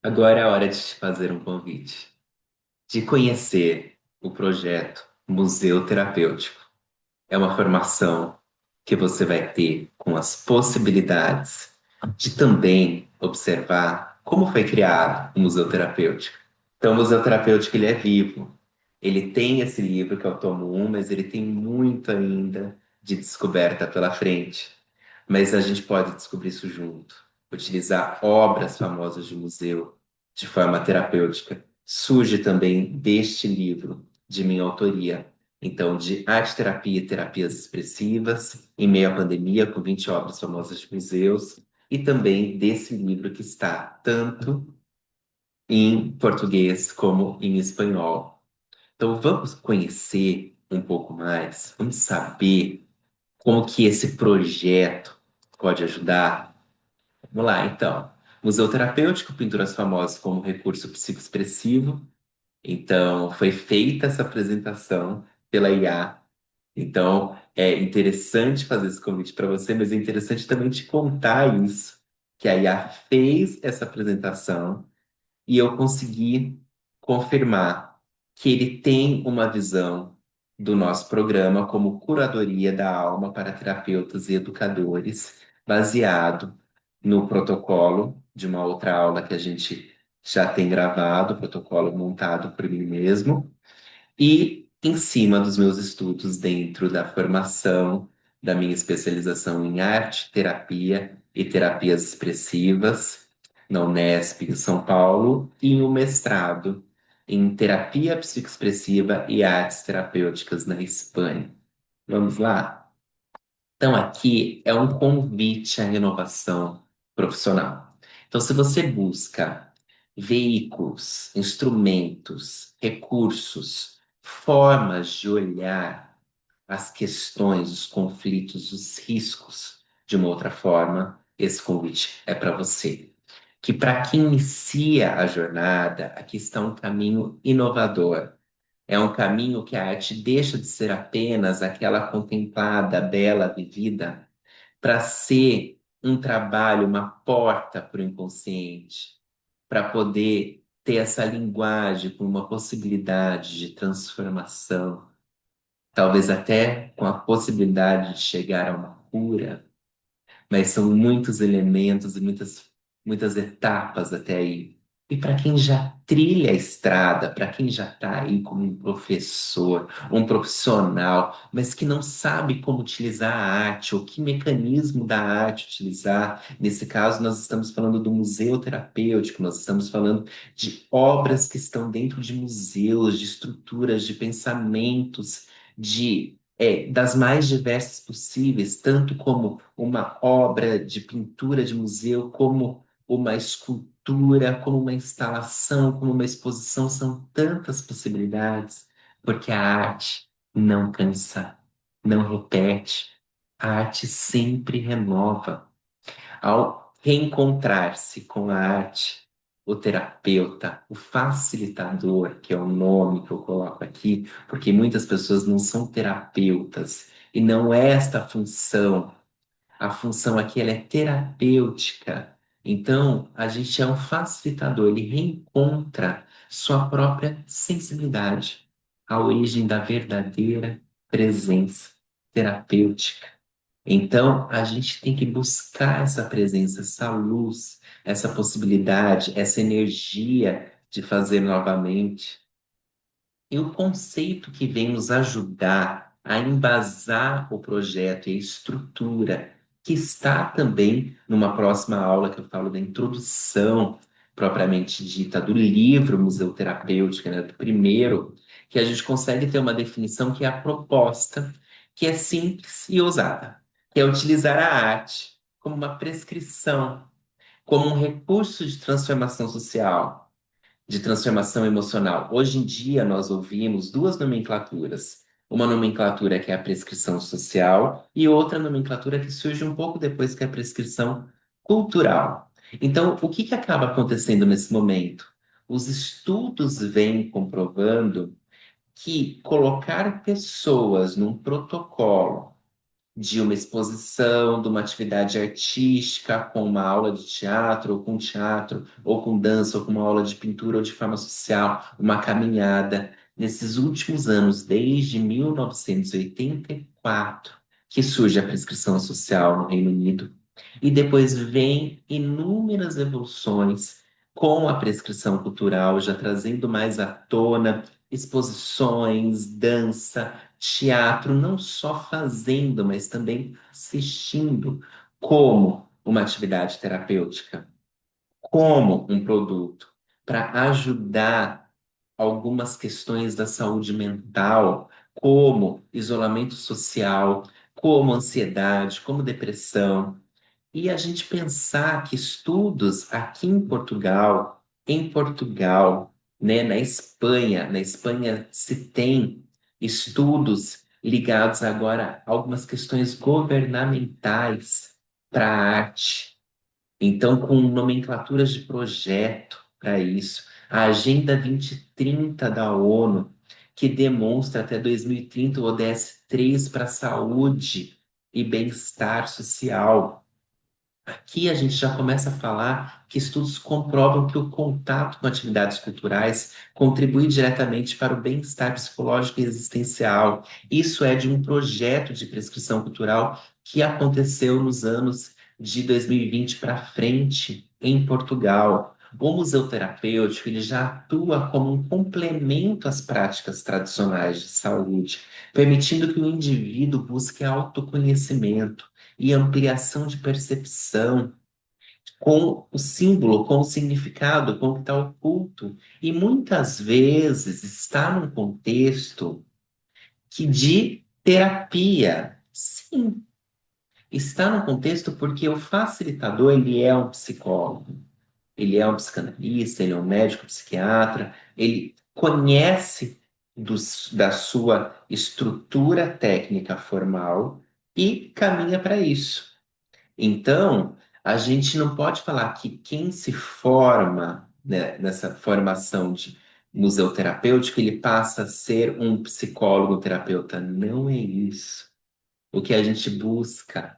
Agora é a hora de te fazer um convite, de conhecer o projeto Museu Terapêutico. É uma formação que você vai ter com as possibilidades de também observar como foi criado o Museu Terapêutico. Então, o Museu Terapêutico ele é vivo. Ele tem esse livro que é o tomo 1, mas ele tem muito ainda de descoberta pela frente. Mas a gente pode descobrir isso junto. Utilizar obras famosas de museu de forma terapêutica. Surge também deste livro, de minha autoria. Então, de arte terapia e terapias expressivas, em meio à pandemia, com 20 obras famosas de museus, e também desse livro que está tanto em português como em espanhol. Então, vamos conhecer um pouco mais, vamos saber como que esse projeto pode ajudar. Vamos lá, então. Museu terapêutico, pinturas famosas como recurso psicoexpressivo. Então, foi feita essa apresentação pela IA. Então, é interessante fazer esse convite para você, mas é interessante também te contar isso, que a IA fez essa apresentação e eu consegui confirmar que ele tem uma visão do nosso programa como curadoria da alma para terapeutas e educadores, baseado no protocolo de uma outra aula que a gente já tem gravado, protocolo montado por mim mesmo. E em cima dos meus estudos dentro da formação da minha especialização em arte, terapia e terapias expressivas na Unesp em São Paulo e o mestrado em terapia psicoexpressiva e artes terapêuticas na Espanha. Vamos lá? Então, aqui é um convite à renovação profissional. Então, se você busca veículos, instrumentos, recursos, formas de olhar as questões, os conflitos, os riscos de uma outra forma, esse convite é para você. Que para quem inicia a jornada, aqui está um caminho inovador, é um caminho que a arte deixa de ser apenas aquela contemplada, bela, vivida, para ser um trabalho, uma porta para o inconsciente, para poder ter essa linguagem com uma possibilidade de transformação, talvez até com a possibilidade de chegar a uma cura, mas são muitos elementos e muitas etapas até aí. E para quem já trilha a estrada, para quem já está aí como um professor, um profissional, mas que não sabe como utilizar a arte, ou que mecanismo da arte utilizar, nesse caso nós estamos falando do museu terapêutico, nós estamos falando de obras que estão dentro de museus, de estruturas, de pensamentos, das mais diversas possíveis, tanto como uma obra de pintura de museu, como uma escultura, como uma instalação, como uma exposição, são tantas possibilidades, porque a arte não cansa, não repete, a arte sempre renova. Ao reencontrar-se com a arte, o terapeuta, o facilitador, que é o nome que eu coloco aqui, porque muitas pessoas não são terapeutas e não é esta a função. A função aqui ela é terapêutica. Então, a gente é um facilitador, ele reencontra sua própria sensibilidade, a origem da verdadeira presença terapêutica. Então, a gente tem que buscar essa presença, essa luz, essa possibilidade, essa energia de fazer novamente. E o conceito que vem nos ajudar a embasar o projeto e a estrutura, que está também numa próxima aula que eu falo da introdução propriamente dita do livro Museu Terapêutico, né, do primeiro, que a gente consegue ter uma definição que é a proposta, que é simples e ousada, que é utilizar a arte como uma prescrição, como um recurso de transformação social, de transformação emocional. Hoje em dia, nós ouvimos duas nomenclaturas. Uma nomenclatura que é a prescrição social e outra nomenclatura que surge um pouco depois, que é a prescrição cultural. Então, o que que acaba acontecendo nesse momento? Os estudos vêm comprovando que colocar pessoas num protocolo de uma exposição, de uma atividade artística, com uma aula de teatro, ou com dança, ou com uma aula de pintura, ou de forma social, uma caminhada. Nesses últimos anos, desde 1984, que surge a prescrição social no Reino Unido, e depois vem inúmeras evoluções com a prescrição cultural, já trazendo mais à tona exposições, dança, teatro, não só fazendo, mas também assistindo, como uma atividade terapêutica, como um produto, para ajudar algumas questões da saúde mental, como isolamento social, como ansiedade, como depressão. E a gente pensar que estudos aqui em Portugal, né, na Espanha se tem estudos ligados agora a algumas questões governamentais para a arte. Então, com nomenclaturas de projeto para isso. A Agenda 2030 da ONU, que demonstra até 2030 o ODS 3 para a saúde e bem-estar social. Aqui a gente já começa a falar que estudos comprovam que o contato com atividades culturais contribui diretamente para o bem-estar psicológico e existencial. Isso é de um projeto de prescrição cultural que aconteceu nos anos de 2020 para frente em Portugal. O museu terapêutico ele já atua como um complemento às práticas tradicionais de saúde, permitindo que o indivíduo busque autoconhecimento e ampliação de percepção com o símbolo, com o significado, com o que está oculto. E muitas vezes está num contexto que de terapia. Sim, está num contexto porque o facilitador, ele é um psicólogo, ele é um psicanalista, ele é um médico psiquiatra, ele conhece da sua estrutura técnica formal e caminha para isso. Então, a gente não pode falar que quem se forma, né, nessa formação de museu terapêutico, ele passa a ser um psicólogo terapeuta. Não é isso. O que a gente busca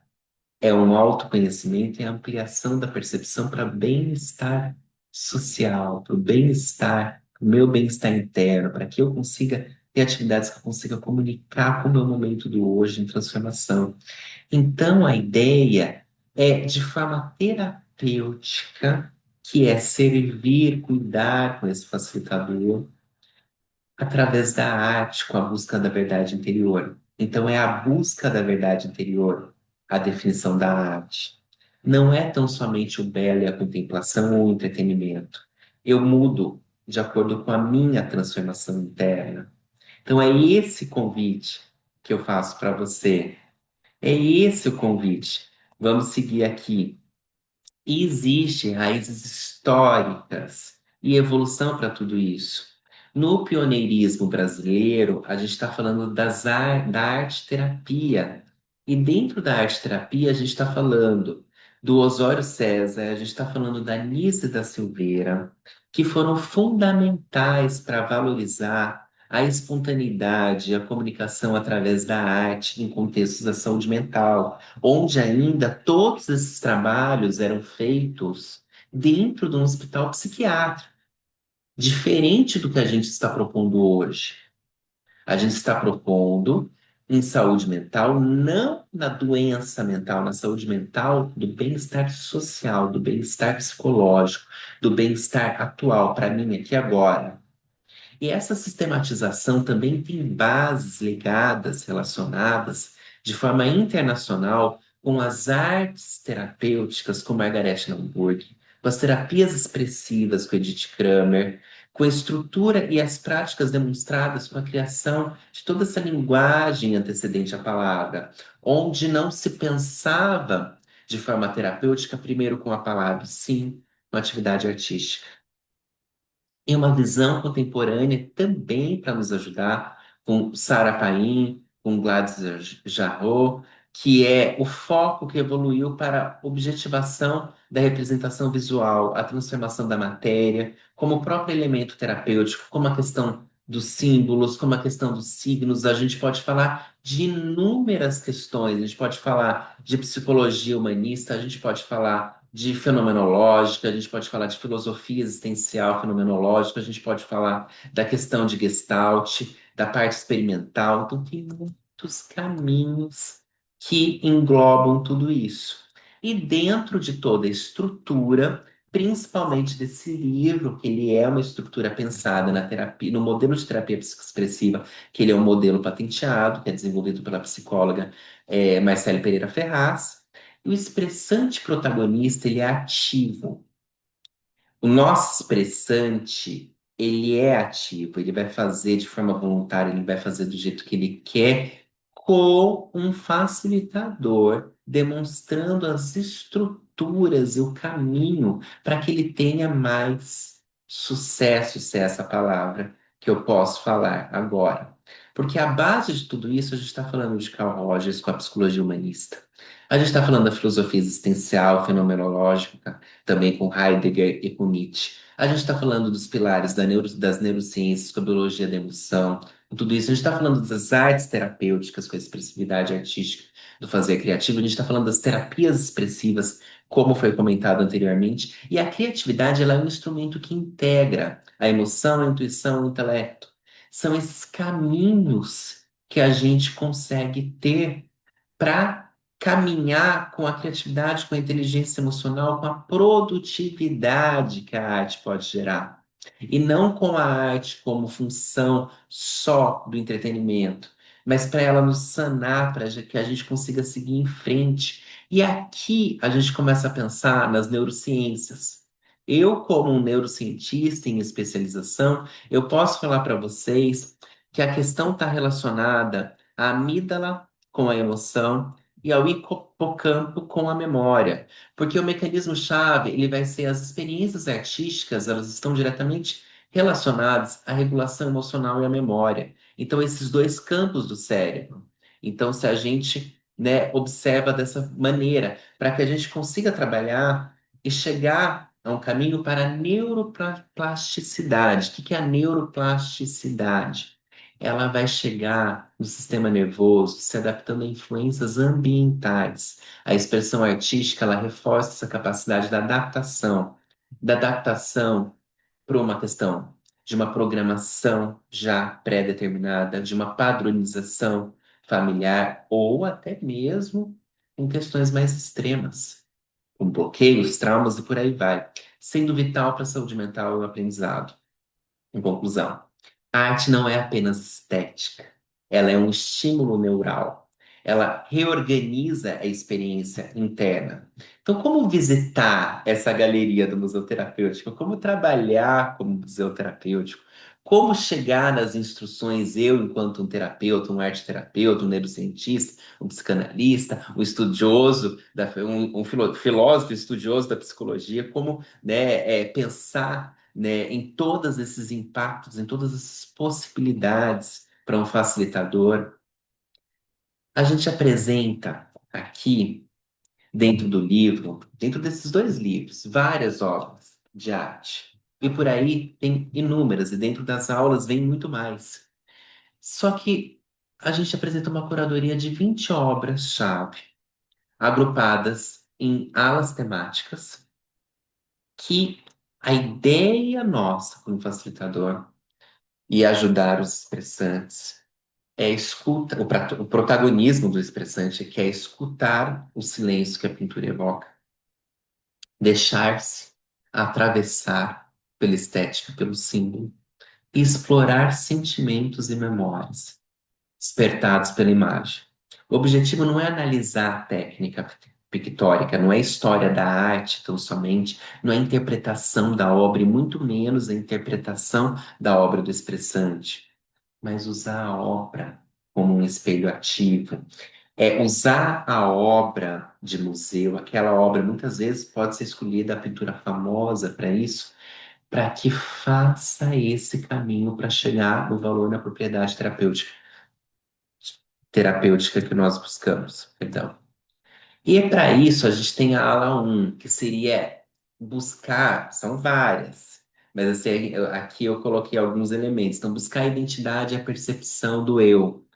é um autoconhecimento e ampliação da percepção para bem-estar social, para o bem-estar, o meu bem-estar interno, para que eu consiga ter atividades que eu consiga comunicar com o meu momento do hoje em transformação. Então, a ideia é de forma terapêutica, que é servir, cuidar com esse facilitador, através da arte, com a busca da verdade interior. Então, é a busca da verdade interior a definição da arte. Não é tão somente o belo e a contemplação ou o entretenimento. Eu mudo de acordo com a minha transformação interna. Então, é esse convite que eu faço para você, é esse o convite. Vamos seguir aqui. E existem raízes históricas e evolução para tudo isso. No pioneirismo brasileiro, a gente está falando da arte-terapia. E dentro da arte-terapia, a gente está falando do Osório César, a gente está falando da Nise da Silveira, que foram fundamentais para valorizar a espontaneidade, a comunicação através da arte em contextos da saúde mental, onde ainda todos esses trabalhos eram feitos dentro de um hospital psiquiátrico, diferente do que a gente está propondo hoje. A gente está propondo em saúde mental, não na doença mental, na saúde mental do bem-estar social, do bem-estar psicológico, do bem-estar atual, para mim aqui e agora. E essa sistematização também tem bases ligadas, relacionadas de forma internacional com as artes terapêuticas com Margaret Naumburg, com as terapias expressivas com Edith Kramer, com a estrutura e as práticas demonstradas com a criação de toda essa linguagem antecedente à palavra, onde não se pensava de forma terapêutica primeiro com a palavra, sim, com a atividade artística em uma visão contemporânea também para nos ajudar, com Sarah Paim, com Gladys Jarreau, que é o foco que evoluiu para a objetivação da representação visual, a transformação da matéria, como o próprio elemento terapêutico, como a questão dos símbolos, como a questão dos signos. A gente pode falar de inúmeras questões. A gente pode falar de psicologia humanista, a gente pode falar de fenomenológica, a gente pode falar de filosofia existencial fenomenológica, a gente pode falar da questão de Gestalt, da parte experimental. Então, tem muitos caminhos que englobam tudo isso. E dentro de toda a estrutura, principalmente desse livro, que ele é uma estrutura pensada na terapia, no modelo de terapia psicoexpressiva, que ele é um modelo patenteado, que é desenvolvido pela psicóloga Marcele Pereira Ferraz. E o expressante protagonista, ele é ativo. O nosso expressante, ele é ativo, ele vai fazer de forma voluntária, ele vai fazer do jeito que ele quer, com um facilitador, demonstrando as estruturas e o caminho para que ele tenha mais sucesso, se é essa palavra que eu posso falar agora. Porque a base de tudo isso, a gente está falando de Carl Rogers com a psicologia humanista. A gente está falando da filosofia existencial, fenomenológica, também com Heidegger e com Nietzsche. A gente está falando dos pilares das neurociências, com a biologia da emoção, com tudo isso. A gente está falando das artes terapêuticas, com a expressividade artística, do fazer criativo. A gente está falando das terapias expressivas, como foi comentado anteriormente. E a criatividade, ela é um instrumento que integra a emoção, a intuição, o intelecto. São esses caminhos que a gente consegue ter para caminhar com a criatividade, com a inteligência emocional, com a produtividade que a arte pode gerar. E não com a arte como função só do entretenimento, mas para ela nos sanar, para que a gente consiga seguir em frente. E aqui a gente começa a pensar nas neurociências. Eu, como um neurocientista em especialização, eu posso falar para vocês que a questão está relacionada à amígdala com a emoção e ao hipocampo com a memória. Porque o mecanismo-chave, ele vai ser as experiências artísticas, elas estão diretamente relacionadas à regulação emocional e à memória. Então, esses dois campos do cérebro. Então, se a gente, né, observa dessa maneira, para que a gente consiga trabalhar e chegar a um caminho para a neuroplasticidade. O que que é a neuroplasticidade? Ela vai chegar no sistema nervoso, se adaptando a influências ambientais. A expressão artística, ela reforça essa capacidade da adaptação para uma questão de uma programação já pré-determinada, de uma padronização familiar, ou até mesmo em questões mais extremas, com bloqueios, traumas e por aí vai, sendo vital para a saúde mental e o aprendizado. Em conclusão, a arte não é apenas estética, ela é um estímulo neural. Ela reorganiza a experiência interna. Então, como visitar essa galeria do Museu Terapêutico? Como trabalhar como museu terapêutico? Como chegar nas instruções, eu, enquanto um terapeuta, um arte-terapeuta, um neurocientista, um psicanalista, um estudioso, filósofo estudioso da psicologia, como, né, pensar, né, em todos esses impactos, em todas essas possibilidades para um facilitador. A gente apresenta aqui, dentro do livro, dentro desses dois livros, várias obras de arte. E por aí tem inúmeras, e dentro das aulas vem muito mais. Só que a gente apresenta uma curadoria de 20 obras-chave, agrupadas em alas temáticas, que a ideia nossa como facilitador e ajudar os expressantes é escuta, o protagonismo do expressante, que é escutar o silêncio que a pintura evoca, deixar-se atravessar pela estética, pelo símbolo, e explorar sentimentos e memórias despertados pela imagem. O objetivo não é analisar a técnica pictórica, não é a história da arte tão somente, não é a interpretação da obra, e muito menos a interpretação da obra do expressante, mas usar a obra como um espelho ativo. É usar a obra de museu, aquela obra muitas vezes pode ser escolhida a pintura famosa para isso, para que faça esse caminho para chegar no valor na propriedade terapêutica que nós buscamos. Perdão. E para isso a gente tem a ala um que seria buscar, são várias, mas assim, aqui eu coloquei alguns elementos. Então, buscar a identidade e a percepção do eu.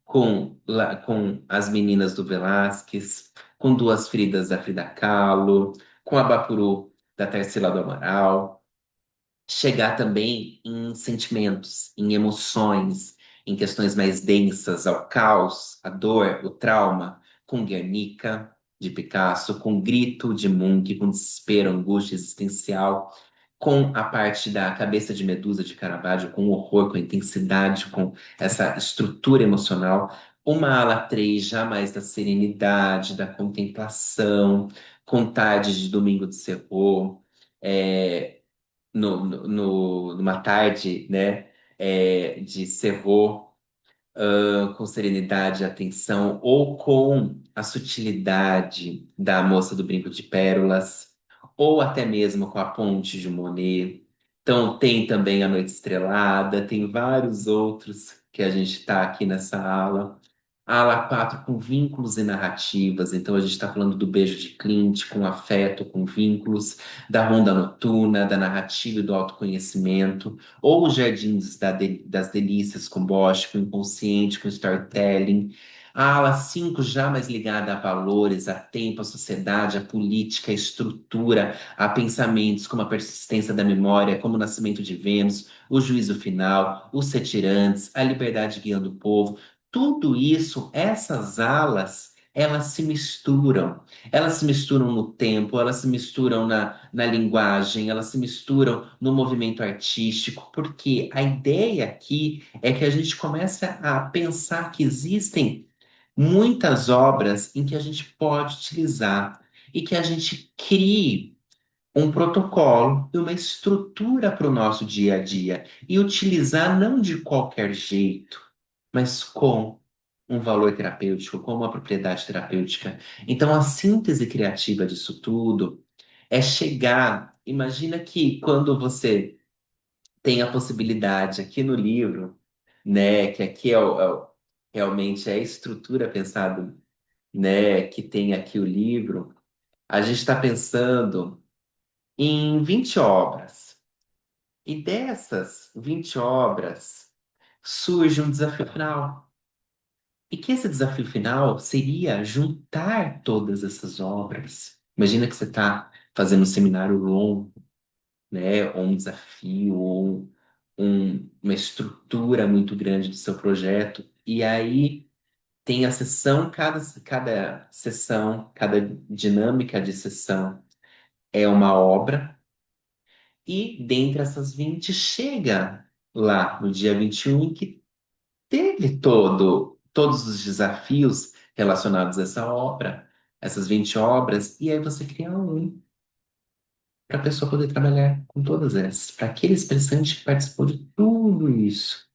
com as meninas do Velázquez, com Duas Fridas da Frida Kahlo, com a Bapuru da Tarsila do Amaral, chegar também em sentimentos, em emoções, em questões mais densas, ao caos, a dor, o trauma, com Guernica, de Picasso, com Grito, de Munch, com desespero, angústia existencial, com a parte da cabeça de Medusa, de Caravaggio, com horror, com intensidade, com essa estrutura emocional. Uma ala 3 já mais da serenidade, da contemplação, com tarde de Domingo de Serro, é, numa tarde, né, de Cerro, com serenidade e atenção, ou com a sutilidade da Moça do Brinco de Pérolas, ou até mesmo com a Ponte de Monet. Então, tem também A Noite Estrelada, tem vários outros que a gente está aqui nessa aula. A ala 4 com vínculos e narrativas. Então, a gente está falando do Beijo de Clint, com afeto, com vínculos, da Ronda Noturna, da narrativa e do autoconhecimento, ou os Jardins das Delícias, com Bosch, com inconsciente, com storytelling. A ala 5 já mais ligada a valores, a tempo, a sociedade, a política, a estrutura, a pensamentos, como a persistência da memória, como o nascimento de Vênus, o juízo final, os retirantes, a liberdade guiando o povo. Tudo isso, essas alas, elas se misturam. Elas se misturam no tempo, elas se misturam na linguagem, elas se misturam no movimento artístico, porque a ideia aqui é que a gente comece a pensar que existem muitas obras em que a gente pode utilizar e que a gente crie um protocolo e uma estrutura para o nosso dia a dia e utilizar não de qualquer jeito, mas com um valor terapêutico, com uma propriedade terapêutica. Então, a síntese criativa disso tudo é chegar. Imagina que quando você tem a possibilidade aqui no livro, né, que aqui realmente é a estrutura pensada, né, que tem aqui o livro, a gente está pensando em 20 obras. E dessas 20 obras surge um desafio final. E que esse desafio final seria juntar todas essas obras. Imagina que você está fazendo um seminário longo, né? Ou um desafio, ou uma estrutura muito grande do seu projeto. E aí tem a sessão, cada sessão, cada dinâmica de sessão é uma obra. E dentre essas 20 chega lá no dia 21 em que teve todos os desafios relacionados a essa obra, essas 20 obras, e aí você cria um para a pessoa poder trabalhar com todas essas, para aquele expressante que participou de tudo isso.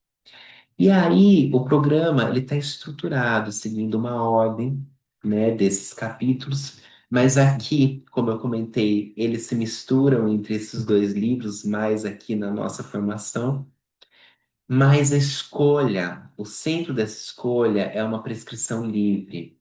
E aí o programa ele está estruturado, seguindo uma ordem, né, desses capítulos, mas aqui, como eu comentei, eles se misturam entre esses dois livros, mais aqui na nossa formação. Mas a escolha, o centro dessa escolha é uma prescrição livre,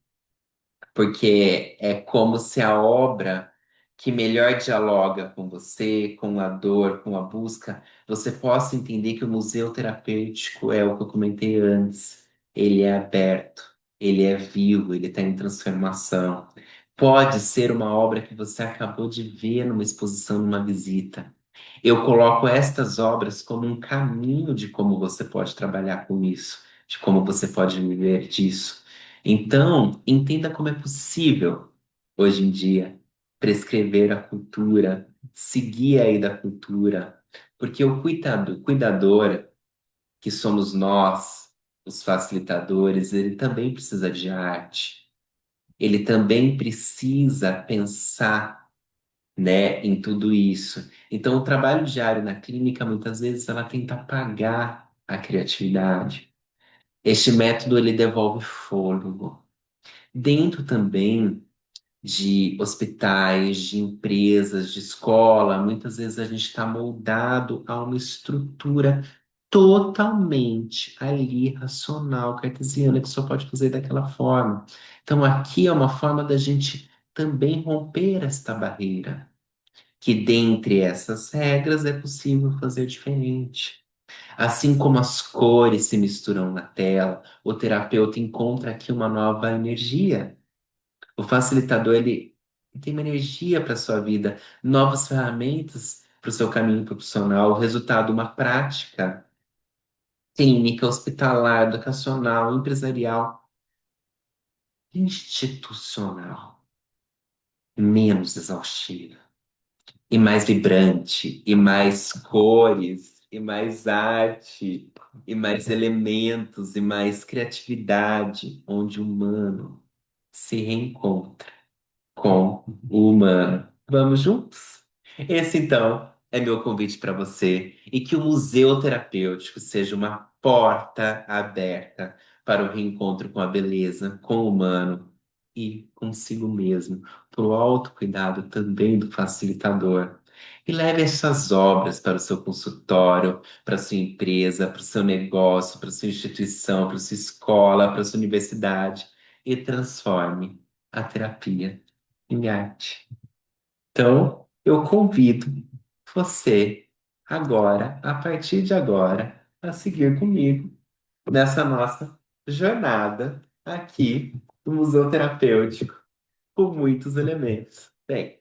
porque é como se a obra que melhor dialoga com você, com a dor, com a busca, você possa entender que o museu terapêutico é o que eu comentei antes. Ele é aberto, ele é vivo, ele está em transformação. Pode ser uma obra que você acabou de ver numa exposição, numa visita. Eu coloco estas obras como um caminho de como você pode trabalhar com isso, de como você pode viver disso. Então, entenda como é possível, hoje em dia, prescrever a cultura, seguir aí da cultura, porque o cuidador, que somos nós, os facilitadores, ele também precisa de arte, ele também precisa pensar, né, em tudo isso. Então, o trabalho diário na clínica, muitas vezes, ela tenta apagar a criatividade. Este método, ele devolve fôlego. Dentro também de hospitais, de empresas, de escola, muitas vezes a gente está moldado a uma estrutura totalmente ali racional, cartesiana, que só pode fazer daquela forma. Então, aqui é uma forma da gente também romper esta barreira que dentre essas regras é possível fazer diferente. Assim como as cores se misturam na tela, o terapeuta encontra aqui uma nova energia. O facilitador, ele tem uma energia para a sua vida, novas ferramentas para o seu caminho profissional, o resultado, uma prática clínica, hospitalar, educacional, empresarial, institucional, menos exaustiva, e mais vibrante, e mais cores, e mais arte, e mais elementos, e mais criatividade, onde o humano se reencontra com o humano. Vamos juntos? Esse, então, é meu convite para você e que o museu terapêutico seja uma porta aberta para o reencontro com a beleza, com o humano e consigo mesmo, para o autocuidado também do facilitador. E leve essas obras para o seu consultório, para a sua empresa, para o seu negócio, para a sua instituição, para a sua escola, para a sua universidade e transforme a terapia em arte. Então, eu convido você agora, a partir de agora, a seguir comigo nessa nossa jornada aqui no Museu Terapêutico, com muitos elementos. Bem,